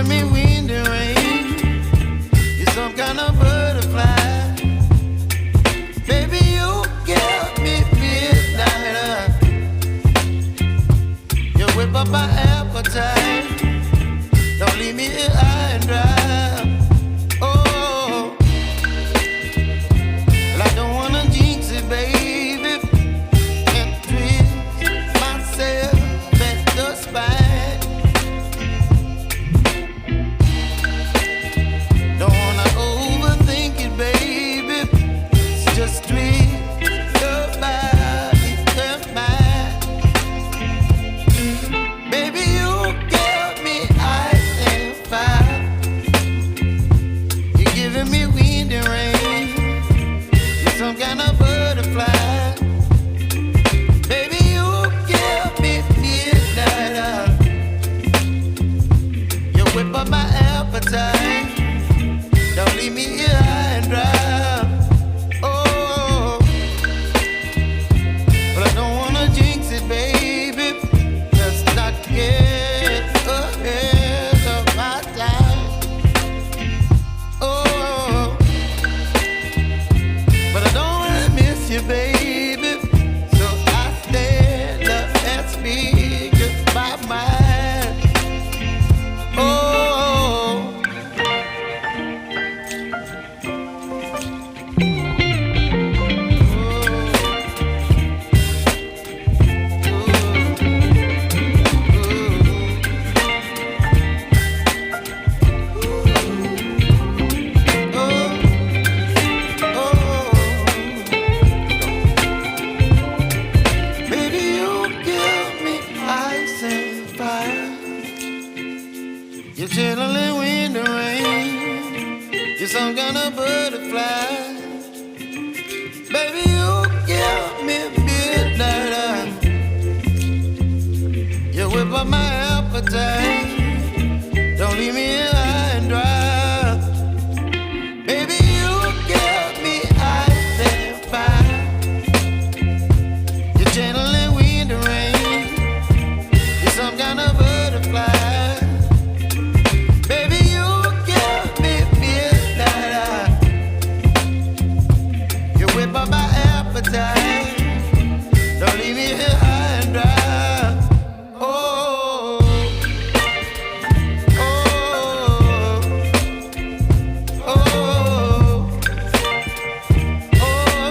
giving me wind and rain. You're some kind of butterfly. Baby, you give me midnight. You whip up my appetite. Don't leave me here high and dry. Oh, well, I don't wanna jinx it, baby, and twist myself at the spine. Don't wanna overthink it, baby. It's just twist your body and mine. Baby, you give me ice and fire. You're giving me wind and rain. You're some kind of butterfly. Baby, you give me midnight. You whip up my appetite. Don't leave me here high and dry. Oh, but I don't wanna jinx it, baby. Let's not get ahead of my time. Oh, but I don't wanna miss you, baby. So I stand up and speak my mind. Oh. Baby, you give me ice and fire. You're chilling wind and rain. You're some kind of butterfly. Baby, you give me midnight. You whip up my appetite. Don't leave me here high and dry. Baby, you give me ice and fire. You're channeling wind and rain. You're some kind of butterfly. Baby, you give me midnight. You whip up my appetite. Don't leave me here high and dry. Oh, oh, oh, oh, oh,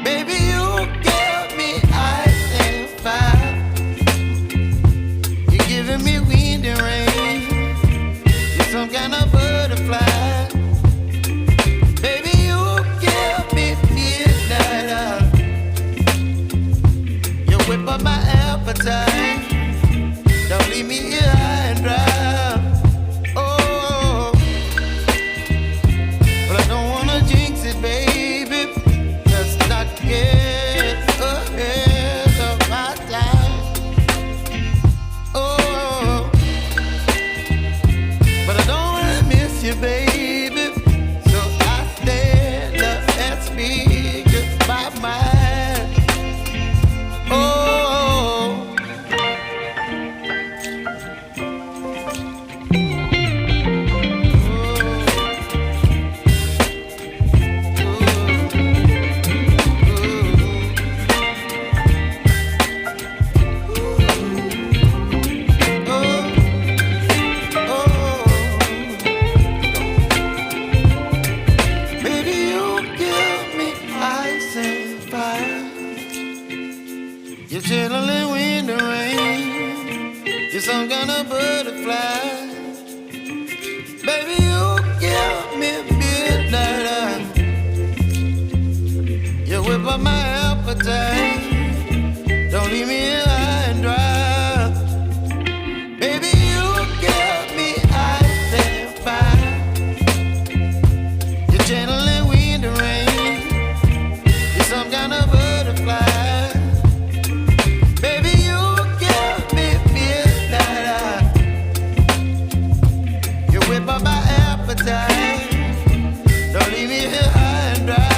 Baby, You're chilling in the rain. You're some kind of butterfly. Baby, you give me midnight. You whip up my appetite. Don't leave me here high and dry. Baby, you give me ice and fire. You're channeling wind and rain. You're some kind of butterfly. Baby, you give me midnight. You whip up my appetite. Don't leave me here high and dry.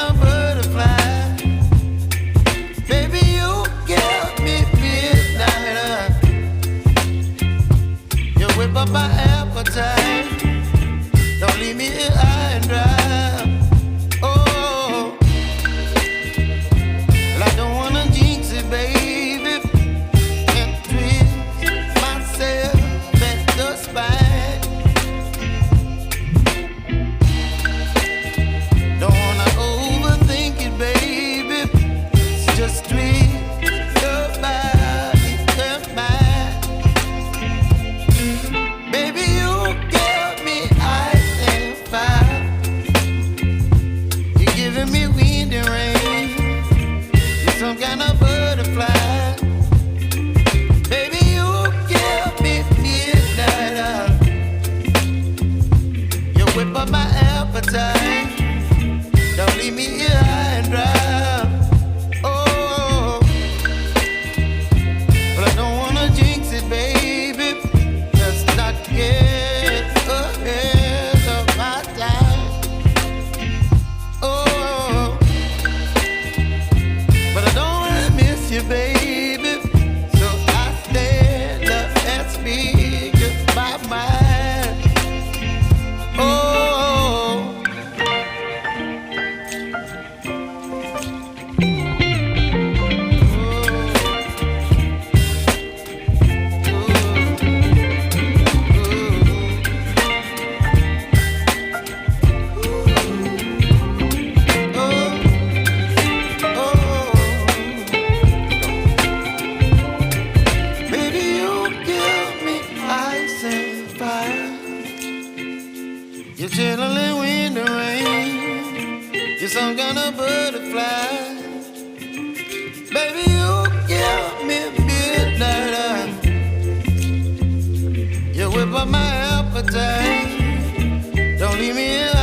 a butterfly. Baby, you give me midnight. You whip up my appetite. Don't leave me here high and dry. Oh, well, I don't wanna jinx it, baby, and twist myself at the spine. Don't wanna overthink it, baby. It's just twist your body and mine. Baby, you give me ice and fire. You're giving me wind and rain. You're some kind of butterfly. Baby, you give me midnight. You whip up my appetite. Don't leave me here high and dry. Oh, but I don't wanna jinx it, baby. Let's not get ahead of my time. Oh, but I don't wanna miss you, baby. So I stand up and speak my mind. Oh. Baby, you give me ice and fire. You're chilling when the rain. You're some kind of butterfly. Baby, you give me midnight. You whip up my appetite. Don't leave me here